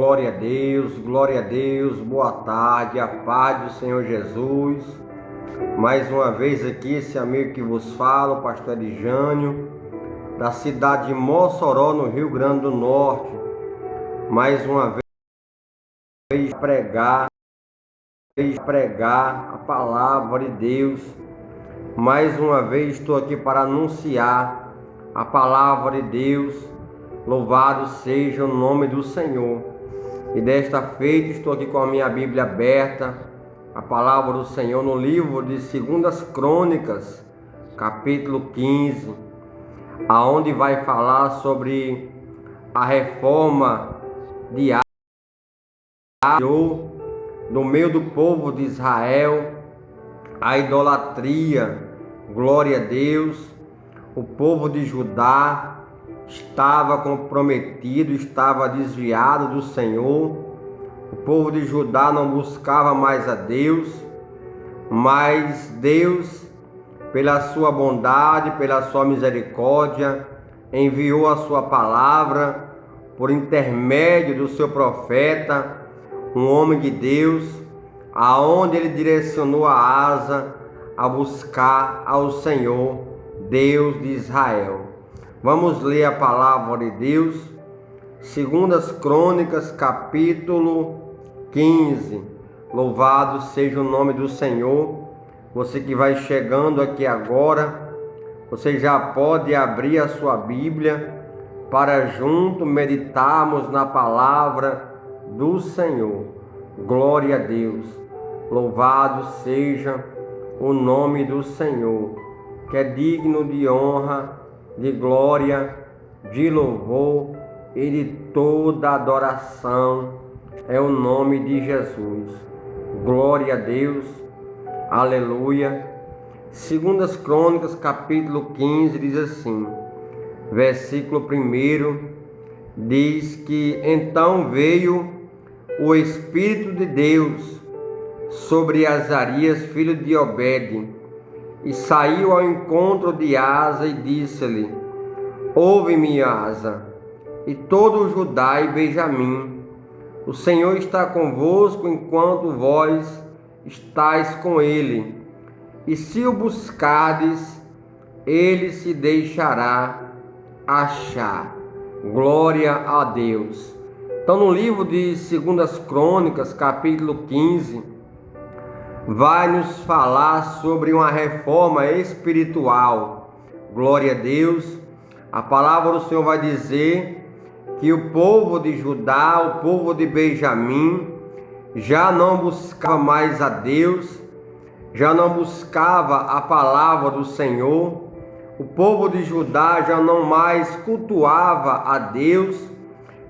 glória a Deus, boa tarde, a paz do Senhor Jesus. Mais uma vez aqui, esse amigo que vos fala, o pastor Edjânio, da cidade de Mossoró, no Rio Grande do Norte. Mais uma vez pregar a palavra de Deus. Mais uma vez estou aqui para anunciar a palavra de Deus. Louvado seja o nome do Senhor. E desta feita estou aqui com a minha Bíblia aberta, a palavra do Senhor no livro de 2 Crônicas, capítulo 15, aonde vai falar sobre a reforma de Asa no meio do povo de Israel, a idolatria. Glória a Deus. O povo de Judá estava comprometido, estava desviado do Senhor. O povo de Judá não buscava mais a Deus, mas Deus, pela sua bondade, pela sua misericórdia, enviou a sua palavra por intermédio do seu profeta, um homem de Deus, aonde ele direcionou a Asa a buscar ao Senhor, Deus de Israel. Vamos ler a palavra de Deus, 2 Crônicas, capítulo 15. Louvado seja o nome do Senhor. Você que vai chegando aqui agora, você já pode abrir a sua Bíblia para junto meditarmos na palavra do Senhor. Glória a Deus. Louvado seja o nome do Senhor, que é digno de honra, de glória, de louvor e de toda adoração. É o nome de Jesus. Glória a Deus. Aleluia. 2 Crônicas, capítulo 15, diz assim, versículo 1, diz que então veio o Espírito de Deus sobre Azarias, filho de Obed, e saiu ao encontro de Asa e disse-lhe: ouve-me, Asa, e todo o Judá e Benjamim, o Senhor está convosco enquanto vós estáis com ele, e se o buscardes, ele se deixará achar. Glória a Deus. Então, no livro de 2 Crônicas, capítulo 15, vai nos falar sobre uma reforma espiritual. Glória a Deus. A palavra do Senhor vai dizer que o povo de Judá, o povo de Benjamim, já não buscava mais a Deus, já não buscava a palavra do Senhor. O povo de Judá já não mais cultuava a Deus,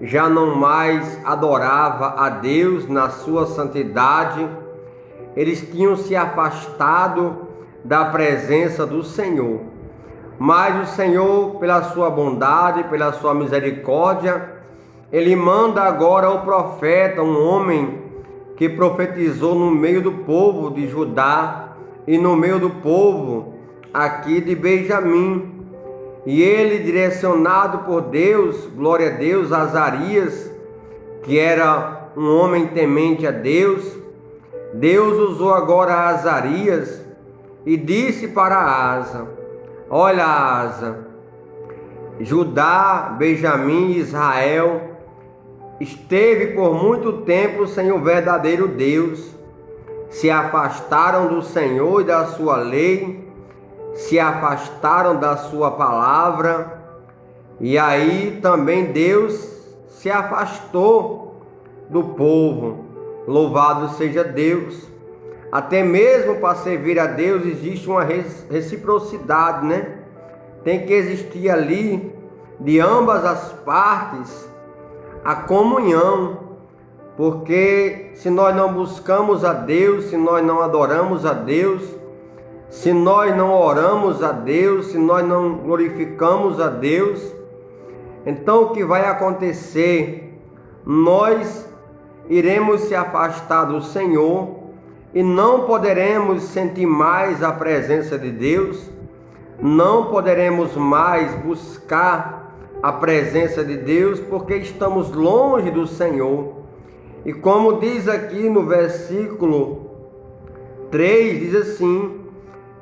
já não mais adorava a Deus na sua santidade. Eles tinham se afastado da presença do Senhor. Mas o Senhor, pela sua bondade, pela sua misericórdia, Ele manda agora o profeta, um homem que profetizou no meio do povo de Judá e no meio do povo aqui de Benjamim. E ele, direcionado por Deus, glória a Deus, Azarias, que era um homem temente a Deus, Deus usou agora Azarias e disse para Asa: olha, Asa, Judá, Benjamim e Israel esteve por muito tempo sem o verdadeiro Deus, se afastaram do Senhor e da sua lei, se afastaram da sua palavra, e aí também Deus se afastou do povo. Louvado seja Deus. Até mesmo para servir a Deus existe uma reciprocidade, né? Tem que existir ali, de ambas as partes, a comunhão. Porque se nós não buscamos a Deus, se nós não adoramos a Deus, se nós não oramos a Deus, se nós não glorificamos a Deus, então o que vai acontecer? Nós iremos se afastar do Senhor e não poderemos sentir mais a presença de Deus, não poderemos mais buscar a presença de Deus, porque estamos longe do Senhor. E como diz aqui no versículo 3, diz assim: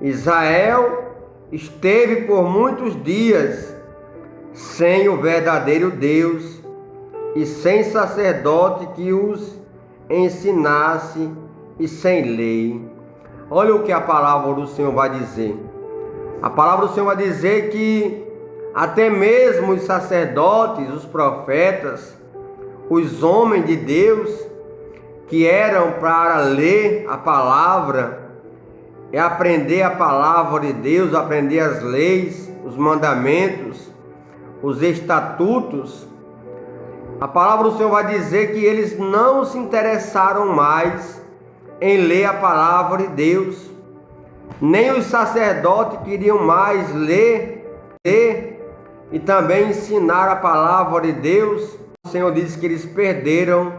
Israel esteve por muitos dias sem o verdadeiro Deus e sem sacerdote que os ensinasse e sem lei. Olha o que a palavra do Senhor vai dizer. A palavra do Senhor vai dizer que até mesmo os sacerdotes, os profetas, os homens de Deus que eram para ler a palavra e aprender a palavra de Deus, aprender as leis, os mandamentos, os estatutos, a palavra do Senhor vai dizer que eles não se interessaram mais em ler a palavra de Deus. Nem os sacerdotes queriam mais ler e também ensinar a palavra de Deus. O Senhor diz que eles perderam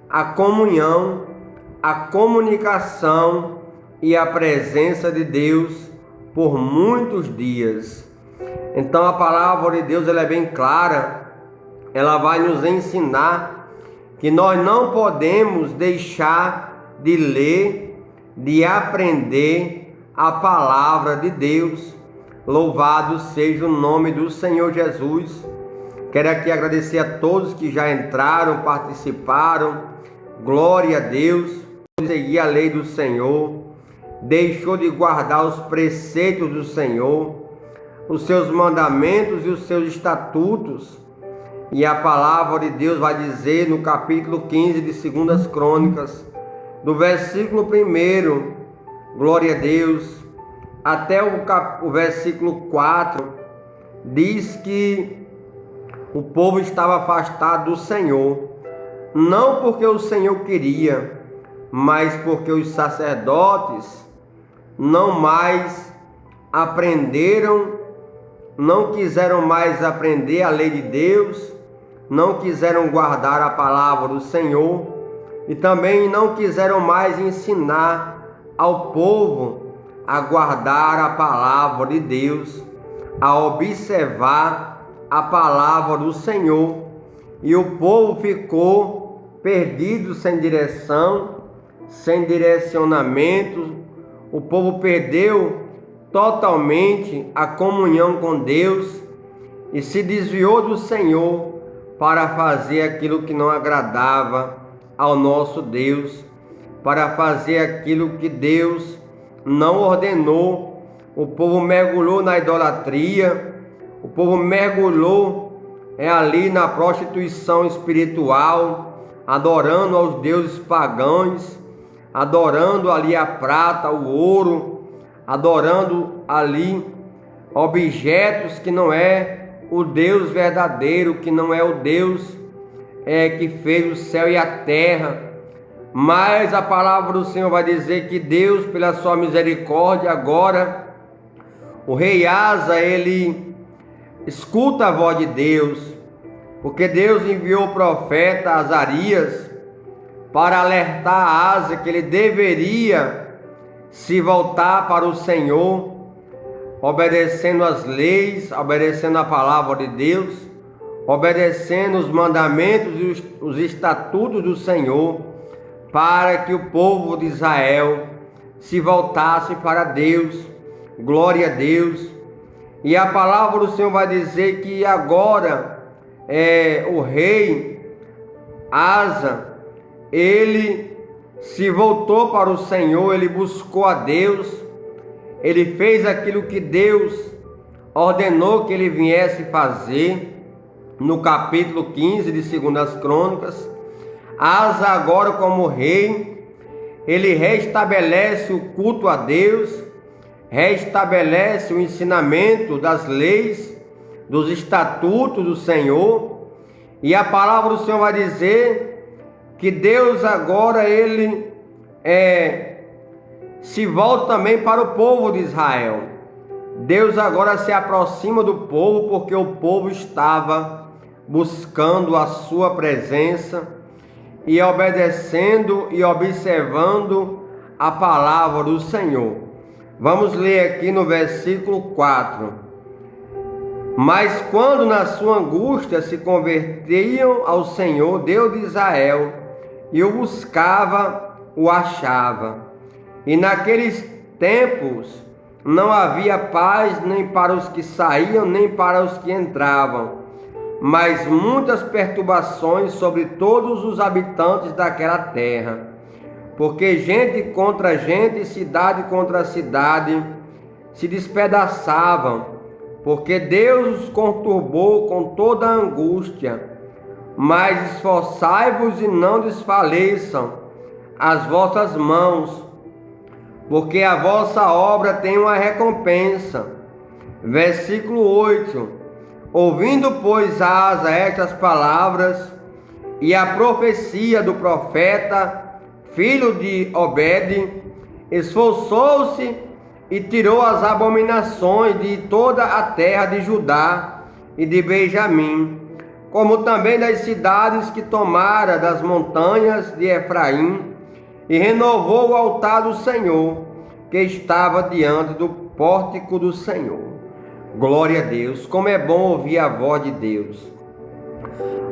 a comunhão, a comunicação e a presença de Deus por muitos dias. Então a palavra de Deus ela é bem clara. Ela vai nos ensinar que nós não podemos deixar de ler, de aprender a palavra de Deus. Louvado seja o nome do Senhor Jesus. Quero aqui agradecer a todos que já entraram, participaram. Glória a Deus. Seguir a lei do Senhor, deixou de guardar os preceitos do Senhor, os seus mandamentos e os seus estatutos. E a palavra de Deus vai dizer no capítulo 15 de 2 Crônicas, do versículo 1, glória a Deus, até o versículo 4, diz que o povo estava afastado do Senhor, não porque o Senhor queria, mas porque os sacerdotes não mais aprenderam, não quiseram mais aprender a lei de Deus, não quiseram guardar a palavra do Senhor e também não quiseram mais ensinar ao povo a guardar a palavra de Deus, a observar a palavra do Senhor. E o povo ficou perdido, sem direção, sem direcionamento. O povo perdeu totalmente a comunhão com Deus e se desviou do Senhor para fazer aquilo que não agradava ao nosso Deus, para fazer aquilo que Deus não ordenou. O povo mergulhou na idolatria, o povo mergulhou ali na prostituição espiritual, adorando aos deuses pagãos, adorando ali a prata, o ouro, adorando ali objetos que não é o Deus verdadeiro, que não é o Deus que fez o céu e a terra. Mas a palavra do Senhor vai dizer que Deus, pela sua misericórdia, agora o rei Asa, ele escuta a voz de Deus, porque Deus enviou o profeta Azarias para alertar Asa que ele deveria se voltar para o Senhor, obedecendo as leis, obedecendo a palavra de Deus, obedecendo os mandamentos e os estatutos do Senhor, para que o povo de Israel se voltasse para Deus. Glória a Deus. E a palavra do Senhor vai dizer que agora o rei Asa, ele se voltou para o Senhor, ele buscou a Deus, ele fez aquilo que Deus ordenou que ele viesse fazer. No capítulo 15 de 2 Crônicas, Asa agora como rei, ele restabelece o culto a Deus, restabelece o ensinamento das leis, dos estatutos do Senhor. E a palavra do Senhor vai dizer que Deus agora ele se volta também para o povo de Israel. Deus agora se aproxima do povo, porque o povo estava buscando a sua presença e obedecendo e observando a palavra do Senhor. Vamos ler aqui no versículo 4. Mas quando na sua angústia se convertiam ao Senhor, Deus de Israel, e o buscava, o achava. E naqueles tempos não havia paz nem para os que saíam, nem para os que entravam, mas muitas perturbações sobre todos os habitantes daquela terra, porque gente contra gente, cidade contra cidade, se despedaçavam, porque Deus os conturbou com toda a angústia. Mas esforçai-vos e não desfaleçam as vossas mãos, porque a vossa obra tem uma recompensa. Versículo 8. Ouvindo, pois, Asa estas palavras e a profecia do profeta, filho de Obed, esforçou-se e tirou as abominações de toda a terra de Judá e de Benjamim, como também das cidades que tomara das montanhas de Efraim, e renovou o altar do Senhor, que estava diante do pórtico do Senhor. Glória a Deus, como é bom ouvir a voz de Deus.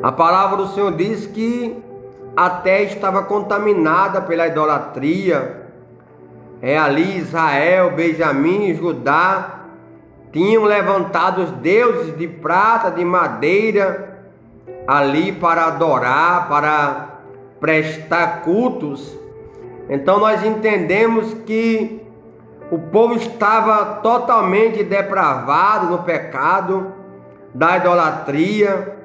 A palavra do Senhor diz que a terra estava contaminada pela idolatria. Ali Israel, Benjamim e Judá tinham levantado os deuses de prata, de madeira, ali para adorar, para prestar cultos. Então nós entendemos que o povo estava totalmente depravado no pecado da idolatria,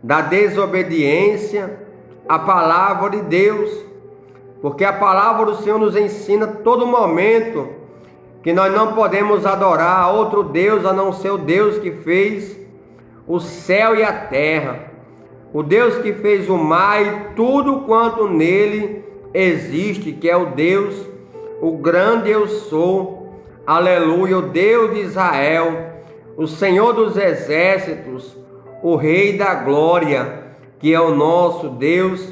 da desobediência à palavra de Deus, porque a palavra do Senhor nos ensina a todo momento que nós não podemos adorar outro Deus a não ser o Deus que fez o céu e a terra, o Deus que fez o mar e tudo quanto nele existe, que é o Deus, o grande eu sou, aleluia, o Deus de Israel, o Senhor dos exércitos, o Rei da glória, que é o nosso Deus,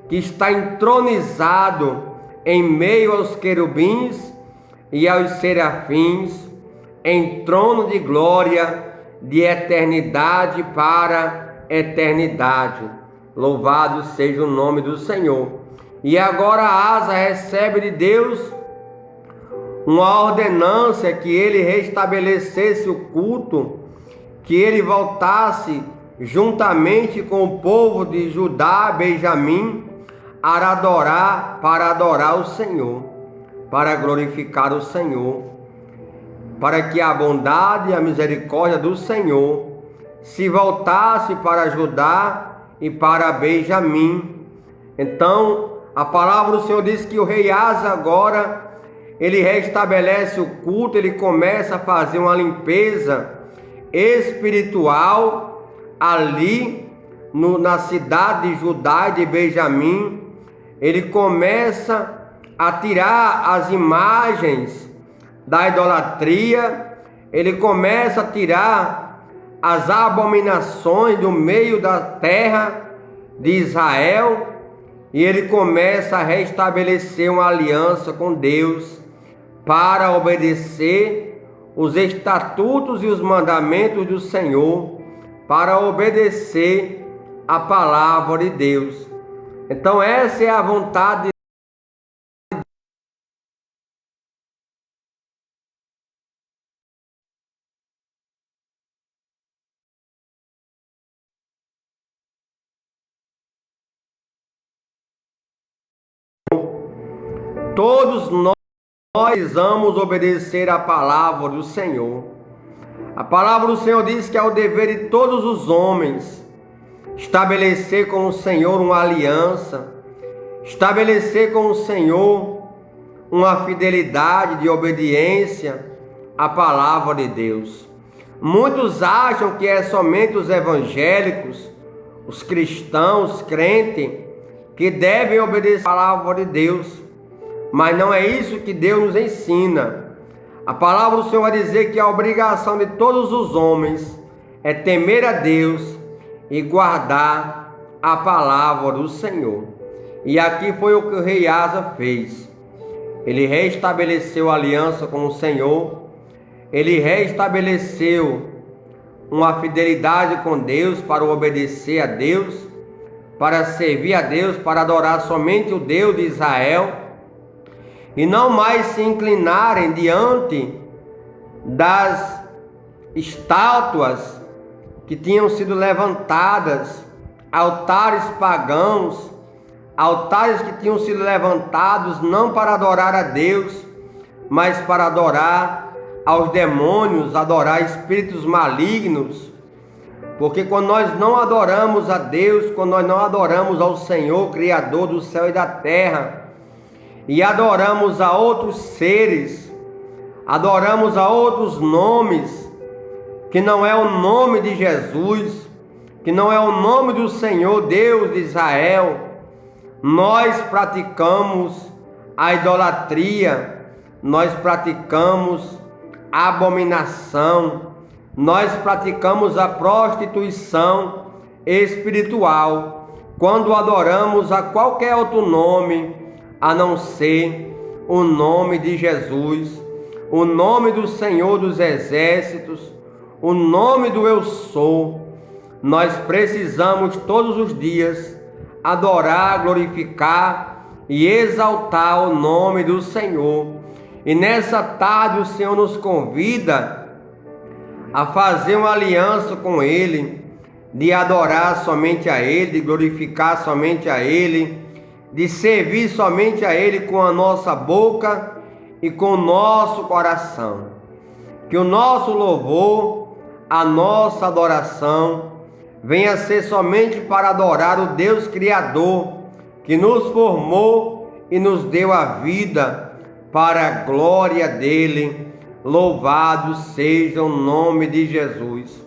que está entronizado em meio aos querubins e aos serafins, em trono de glória, de eternidade para eternidade. Louvado seja o nome do Senhor. E agora Asa recebe de Deus uma ordenança que ele restabelecesse o culto, que ele voltasse juntamente com o povo de Judá, Benjamim, para adorar o Senhor, para glorificar o Senhor, para que a bondade e a misericórdia do Senhor se voltasse para Judá e para Benjamim. Então, a palavra do Senhor diz que o rei Asa agora, ele restabelece o culto, ele começa a fazer uma limpeza espiritual ali na cidade de Judá e de Benjamim. Ele começa a tirar as imagens da idolatria, ele começa a tirar as abominações do meio da terra de Israel, e ele começa a restabelecer uma aliança com Deus para obedecer os estatutos e os mandamentos do Senhor, para obedecer a palavra de Deus. Então essa é a vontade de todos nós precisamos obedecer a palavra do Senhor. A palavra do Senhor diz que é o dever de todos os homens estabelecer com o Senhor uma aliança, estabelecer com o Senhor uma fidelidade de obediência à palavra de Deus. Muitos acham que é somente os evangélicos, os cristãos, crentes, que devem obedecer à palavra de Deus, mas não é isso que Deus nos ensina. A palavra do Senhor vai dizer que a obrigação de todos os homens é temer a Deus e guardar a palavra do Senhor. E aqui foi o que o rei Asa fez. Ele restabeleceu a aliança com o Senhor, ele restabeleceu uma fidelidade com Deus para obedecer a Deus, para servir a Deus, para adorar somente o Deus de Israel, e não mais se inclinarem diante das estátuas que tinham sido levantadas, altares pagãos, altares que tinham sido levantados não para adorar a Deus, mas para adorar aos demônios, adorar espíritos malignos. Porque quando nós não adoramos a Deus, quando nós não adoramos ao Senhor, Criador do céu e da terra, e adoramos a outros seres, adoramos a outros nomes, que não é o nome de Jesus, que não é o nome do Senhor Deus de Israel, nós praticamos a idolatria, nós praticamos a abominação, nós praticamos a prostituição espiritual, quando adoramos a qualquer outro nome, a não ser o nome de Jesus, o nome do Senhor dos Exércitos, o nome do Eu Sou. Nós precisamos todos os dias adorar, glorificar e exaltar o nome do Senhor. E nessa tarde o Senhor nos convida a fazer uma aliança com Ele, de adorar somente a Ele, de glorificar somente a Ele, de servir somente a Ele com a nossa boca e com o nosso coração. Que o nosso louvor, a nossa adoração, venha ser somente para adorar o Deus Criador, que nos formou e nos deu a vida para a glória dEle. Louvado seja o nome de Jesus.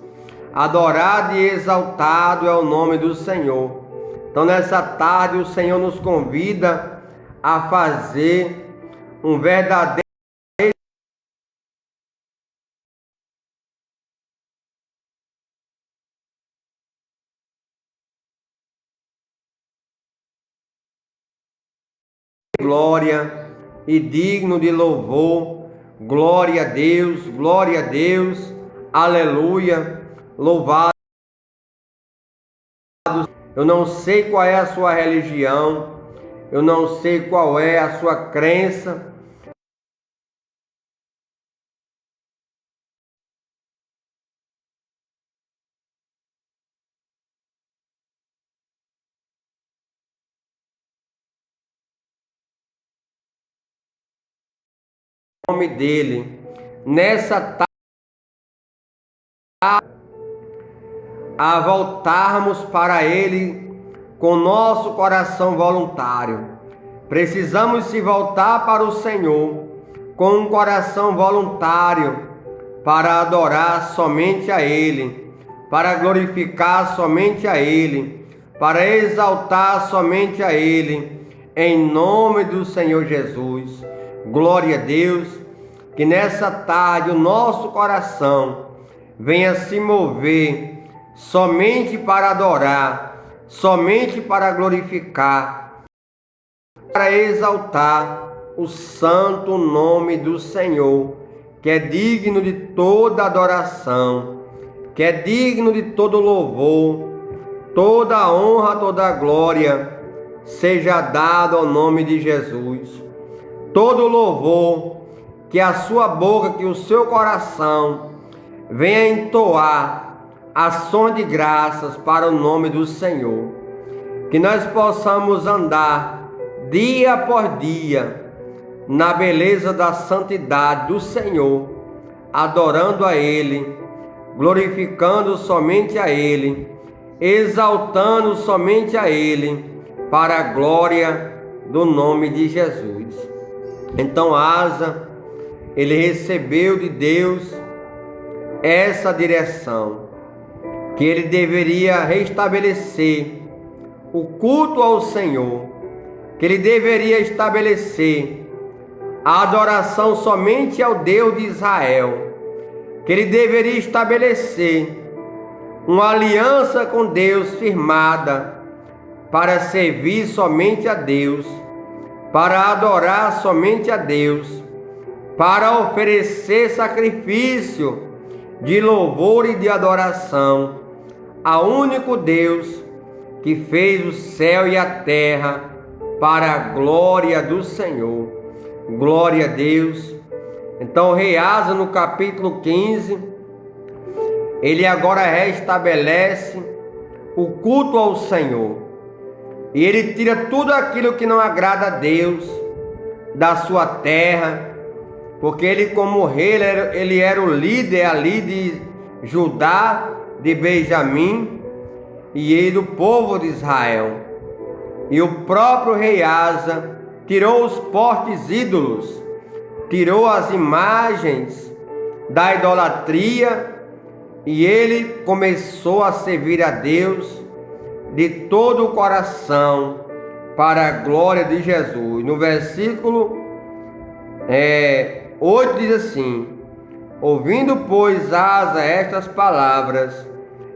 Adorado e exaltado é o nome do Senhor. Então nessa tarde o Senhor nos convida a fazer um verdadeiro glória e digno de louvor. Glória a Deus, aleluia, louvado. Eu não sei qual é a sua religião, eu não sei qual é a sua crença, o nome dele. Nessa tarde, a voltarmos para Ele com nosso coração voluntário. Precisamos se voltar para o Senhor com um coração voluntário para adorar somente a Ele, para glorificar somente a Ele, para exaltar somente a Ele, em nome do Senhor Jesus. Glória a Deus, que nessa tarde o nosso coração venha se mover somente para adorar, somente para glorificar, para exaltar o santo nome do Senhor, que é digno de toda adoração, que é digno de todo louvor, toda honra, toda glória seja dado ao nome de Jesus. Todo louvor, que a sua boca, que o seu coração venha entoar ações de graças para o nome do Senhor. Que nós possamos andar dia após dia na beleza da santidade do Senhor, adorando a Ele, glorificando somente a Ele, exaltando somente a Ele, para a glória do nome de Jesus. Então Asa, ele recebeu de Deus essa direção, que ele deveria restabelecer o culto ao Senhor, que ele deveria estabelecer a adoração somente ao Deus de Israel, que ele deveria estabelecer uma aliança com Deus firmada para servir somente a Deus, para adorar somente a Deus, para oferecer sacrifício de louvor e de adoração ao único Deus que fez o céu e a terra para a glória do Senhor. Glória a Deus. Então o rei Asa, no capítulo 15, ele agora restabelece o culto ao Senhor. E ele tira tudo aquilo que não agrada a Deus da sua terra, porque ele, como rei, ele era o líder ali de Judá, de Benjamim e do povo de Israel. E o próprio rei Asa tirou os postes ídolos, tirou as imagens da idolatria, e ele começou a servir a Deus de todo o coração para a glória de Jesus. No versículo 8 diz assim: ouvindo, pois, Asa estas palavras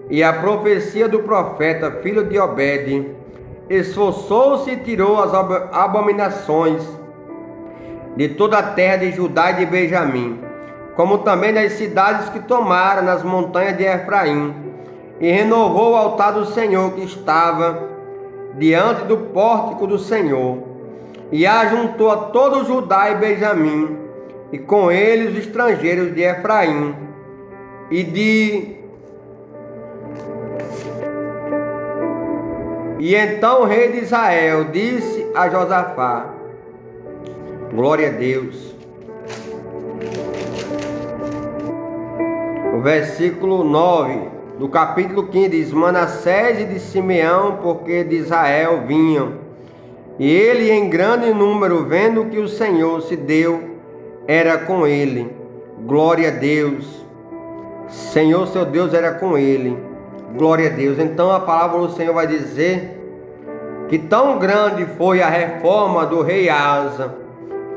e a profecia do profeta, filho de Obed, esforçou-se e tirou as abominações de toda a terra de Judá e de Benjamim, como também das cidades que tomaram nas montanhas de Efraim, e renovou o altar do Senhor que estava diante do pórtico do Senhor, e ajuntou a todo Judá e Benjamim, e com eles os estrangeiros de Efraim E então o rei de Israel disse a Josafá: glória a Deus. O versículo 9 do capítulo 15 diz: Manassés e de Simeão, porque de Israel vinham, e ele em grande número, vendo que o Senhor se deu, era com ele. Glória a Deus. Senhor, seu Deus, era com ele. Glória a Deus. Então a palavra do Senhor vai dizer que tão grande foi a reforma do rei Asa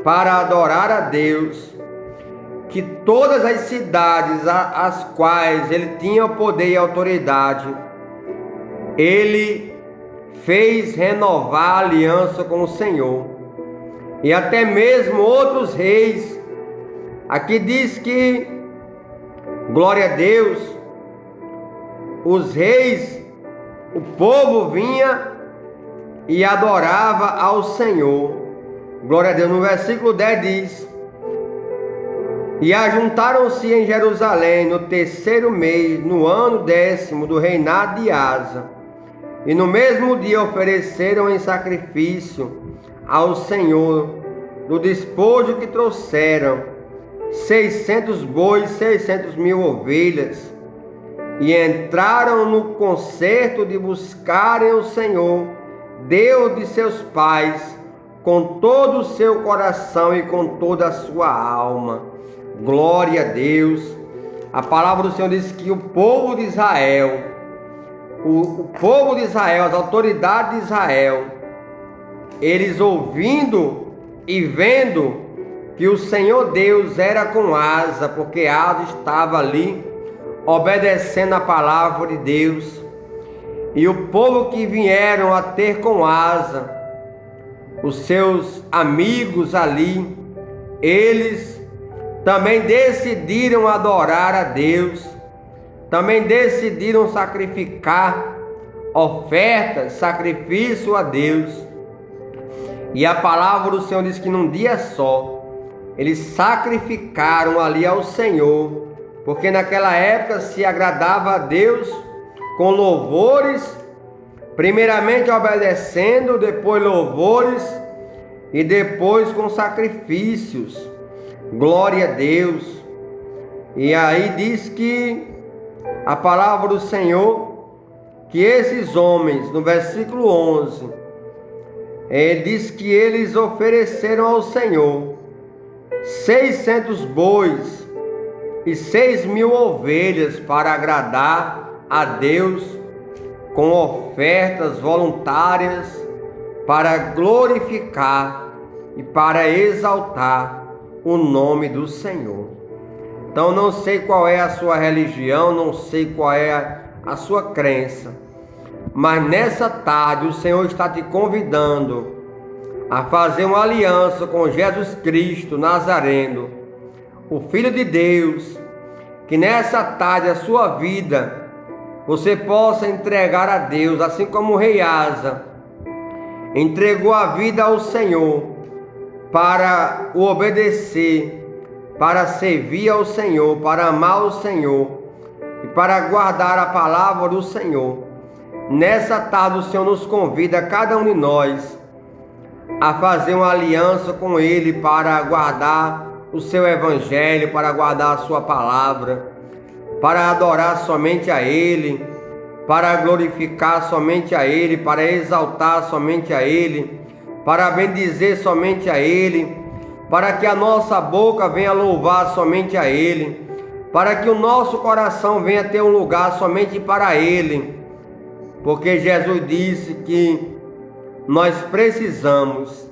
para adorar a Deus, que todas as cidades as quais ele tinha o poder e a autoridade, ele fez renovar a aliança com o Senhor. E até mesmo outros reis, aqui diz que, glória a Deus, os reis, o povo vinha e adorava ao Senhor. Glória a Deus. No versículo 10 diz: e ajuntaram-se em Jerusalém no 3º mês, no ano 10º do reinado de Asa, e no mesmo dia ofereceram em sacrifício ao Senhor, do despojo que trouxeram, 600 bois, 600.000 ovelhas, e entraram no concerto de buscarem o Senhor, Deus de seus pais, com todo o seu coração e com toda a sua alma. Glória a Deus. A palavra do Senhor diz que o povo de Israel, as autoridades de Israel, eles ouvindo e vendo que o Senhor Deus era com Asa, porque Asa estava ali obedecendo a palavra de Deus, e o povo que vieram a ter com Asa, os seus amigos ali, eles também decidiram adorar a Deus, também decidiram sacrificar ofertas, sacrifício a Deus. E a palavra do Senhor diz que num dia só, eles sacrificaram ali ao Senhor, porque naquela época se agradava a Deus com louvores, primeiramente obedecendo, depois louvores e depois com sacrifícios. Glória a Deus. E aí diz que a palavra do Senhor, que esses homens, no versículo 11, diz que eles ofereceram ao Senhor 600 bois e 6.000 ovelhas para agradar a Deus, com ofertas voluntárias para glorificar e para exaltar o nome do Senhor. Então não sei qual é a sua religião, não sei qual é a sua crença, mas nessa tarde o Senhor está te convidando a fazer uma aliança com Jesus Cristo Nazareno, o Filho de Deus, que nessa tarde a sua vida você possa entregar a Deus, assim como o rei Asa entregou a vida ao Senhor para o obedecer, para servir ao Senhor, para amar o Senhor e para guardar a palavra do Senhor. Nessa tarde o Senhor nos convida, cada um de nós, a fazer uma aliança com Ele para guardar o seu Evangelho, para guardar a sua palavra, para adorar somente a Ele, para glorificar somente a Ele, para exaltar somente a Ele, para bendizer somente a Ele, para que a nossa boca venha louvar somente a Ele, para que o nosso coração venha ter um lugar somente para Ele, porque Jesus disse que nós precisamos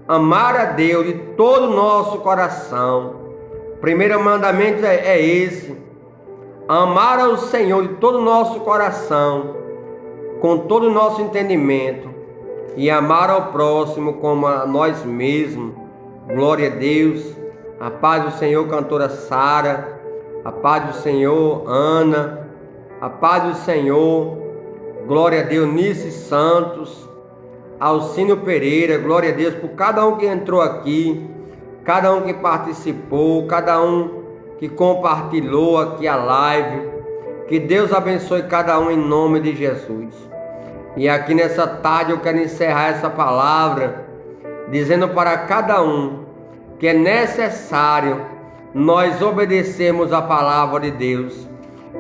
amar a Deus de todo o nosso coração. O primeiro mandamento é esse: amar ao Senhor de todo o nosso coração, com todo o nosso entendimento, e amar ao próximo como a nós mesmos. Glória a Deus. A paz do Senhor, cantora Sara. A paz do Senhor, Ana. A paz do Senhor, glória a Deus, Nice Santos. Alcínio Pereira, glória a Deus por cada um que entrou aqui, cada um que participou, cada um que compartilhou aqui a live. Que Deus abençoe cada um em nome de Jesus. E aqui nessa tarde eu quero encerrar essa palavra dizendo para cada um que é necessário nós obedecermos a palavra de Deus,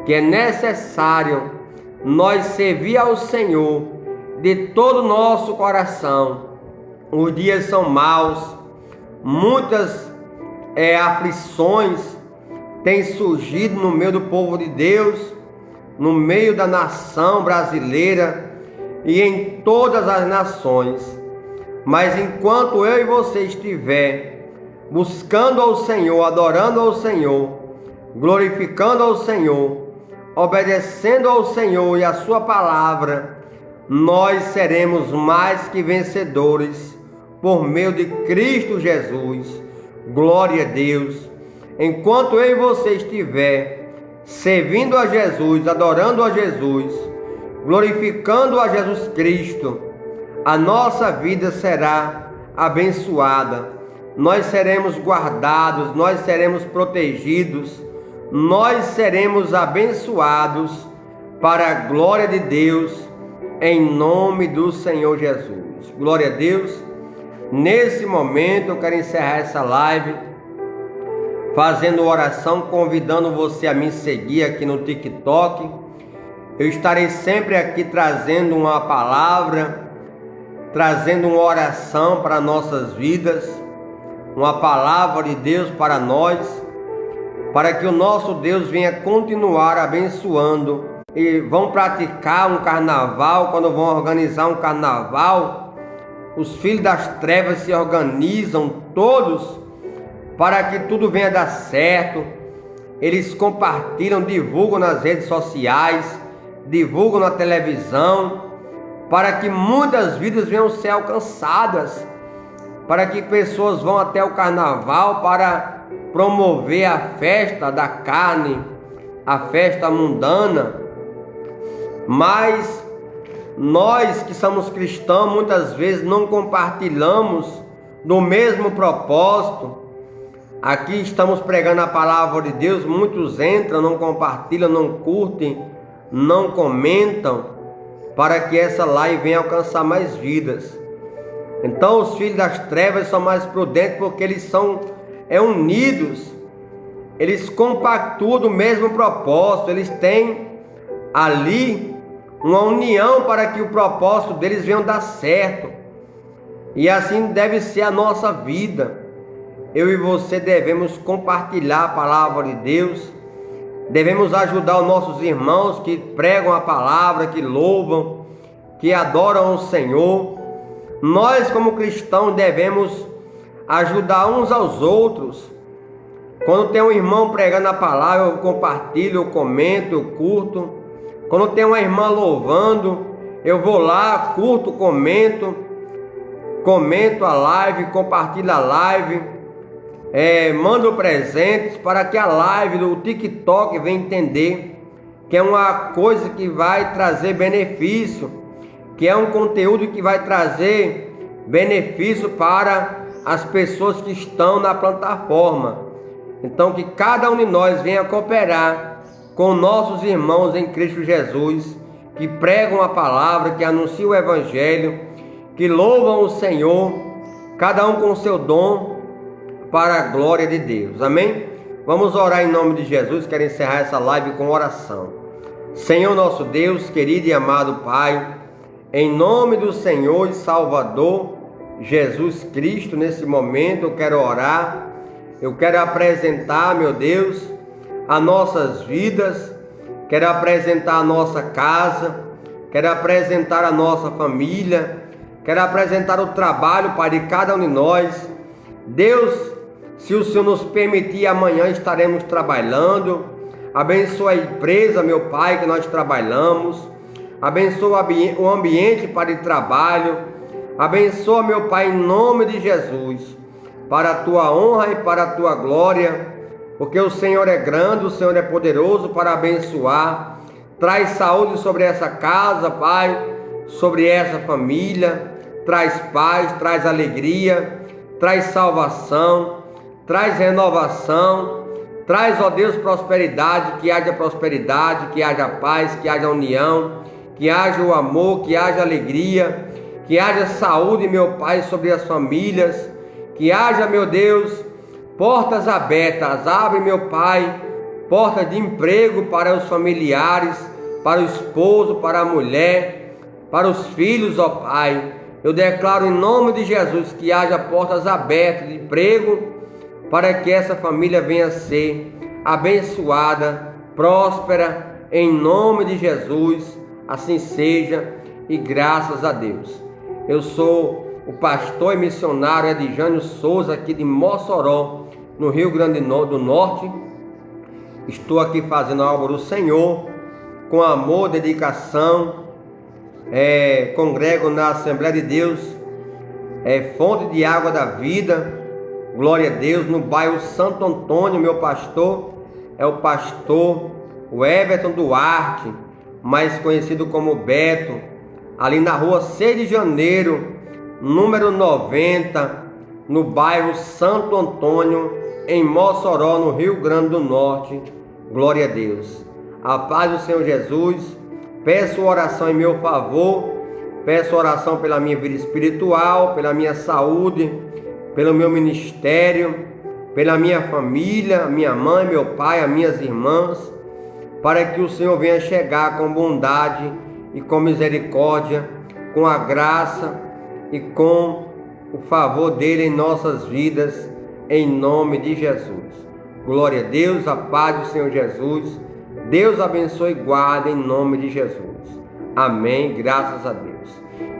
que é necessário nós servir ao Senhor de todo o nosso coração. Os dias são maus, muitas aflições têm surgido no meio do povo de Deus, no meio da nação brasileira e em todas as nações. Mas enquanto eu e você estiver buscando ao Senhor, adorando ao Senhor, glorificando ao Senhor, obedecendo ao Senhor e a sua palavra, nós seremos mais que vencedores por meio de Cristo Jesus. Glória a Deus. Enquanto eu e você estiver servindo a Jesus, adorando a Jesus, glorificando a Jesus Cristo, a nossa vida será abençoada. Nós seremos guardados, nós seremos protegidos, nós seremos abençoados para a glória de Deus, em nome do Senhor Jesus. Glória a Deus. Nesse momento eu quero encerrar essa live fazendo oração, convidando você a me seguir aqui no TikTok. Eu estarei sempre aqui trazendo uma palavra, trazendo uma oração para nossas vidas, uma palavra de Deus para nós, para que o nosso Deus venha continuar abençoando. E vão praticar um carnaval, quando vão organizar um carnaval, os filhos das trevas se organizam todos para que tudo venha dar certo. Eles compartilham, divulgam nas redes sociais, divulgam na televisão, para que muitas vidas venham ser alcançadas, para que pessoas vão até o carnaval para promover a festa da carne, a festa mundana. Mas nós que somos cristãos muitas vezes não compartilhamos do mesmo propósito. Aqui estamos pregando a palavra de Deus, muitos entram, não compartilham, não curtem, não comentam, para que essa live venha alcançar mais vidas. Então os filhos das trevas são mais prudentes, porque eles são unidos, eles compactuam do mesmo propósito, eles têm ali uma união para que o propósito deles venha dar certo. E assim deve ser a nossa vida. Eu e você devemos compartilhar a palavra de Deus, devemos ajudar os nossos irmãos que pregam a palavra, que louvam, que adoram o Senhor. Nós como cristãos devemos ajudar uns aos outros. Quando tem um irmão pregando a palavra, eu compartilho, eu comento, eu curto. Quando tem uma irmã louvando, eu vou lá, curto, comento a live, compartilho a live, mando presentes para que a live do TikTok venha entender que é uma coisa que vai trazer benefício, que é um conteúdo que vai trazer benefício para as pessoas que estão na plataforma. Então, que cada um de nós venha cooperar com nossos irmãos em Cristo Jesus, que pregam a palavra, que anunciam o Evangelho, que louvam o Senhor, cada um com o seu dom, para a glória de Deus. Amém? Vamos orar em nome de Jesus. Quero encerrar essa live com oração. Senhor nosso Deus, querido e amado Pai, em nome do Senhor e Salvador Jesus Cristo, nesse momento eu quero orar, eu quero apresentar, meu Deus, as nossas vidas, quero apresentar a nossa casa, quero apresentar a nossa família, quero apresentar o trabalho, Pai, de cada um de nós. Deus, se o Senhor nos permitir, amanhã estaremos trabalhando. Abençoa a empresa, meu Pai, que nós trabalhamos. Abençoa o ambiente para o trabalho. Abençoa, meu Pai, em nome de Jesus, para a tua honra e para a tua glória, porque o Senhor é grande, o Senhor é poderoso para abençoar. Traz saúde sobre essa casa, Pai, sobre essa família. Traz paz, traz alegria, traz salvação, traz renovação, traz, ó Deus, prosperidade, que haja paz, que haja união, que haja o amor, que haja alegria, que haja saúde, meu Pai, sobre as famílias, que haja, meu Deus, portas abertas. Abre, meu Pai, portas de emprego para os familiares, para o esposo, para a mulher, para os filhos, ó Pai. Eu declaro em nome de Jesus que haja portas abertas de emprego para que essa família venha a ser abençoada, próspera, em nome de Jesus. Assim seja e graças a Deus. Eu sou o pastor e missionário Edjânio Souza, aqui de Mossoró, no Rio Grande do Norte. Estou aqui fazendo a obra do Senhor com amor, dedicação. Congrego na Assembleia de Deus, Fonte de Água da Vida, glória a Deus, no bairro Santo Antônio. Meu pastor é o pastor Everton Duarte, mais conhecido como Beto, ali na rua 6 de janeiro, número 90, no bairro Santo Antônio, em Mossoró, no Rio Grande do Norte. Glória a Deus. A paz do Senhor Jesus. Peço oração em meu favor, peço oração pela minha vida espiritual, pela minha saúde, pelo meu ministério, pela minha família, minha mãe, meu pai, as minhas irmãs, para que o Senhor venha chegar com bondade e com misericórdia, com a graça e com o favor dele em nossas vidas, em nome de Jesus. Glória a Deus, a paz do Senhor Jesus. Deus abençoe e guarde em nome de Jesus. Amém, graças a Deus.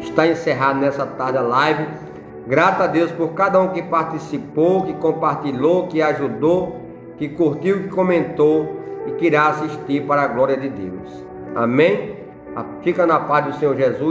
Está encerrado nessa tarde a live. Grato a Deus por cada um que participou, que compartilhou, que ajudou, que curtiu, que comentou e que irá assistir para a glória de Deus. Amém? Fica na paz do Senhor Jesus.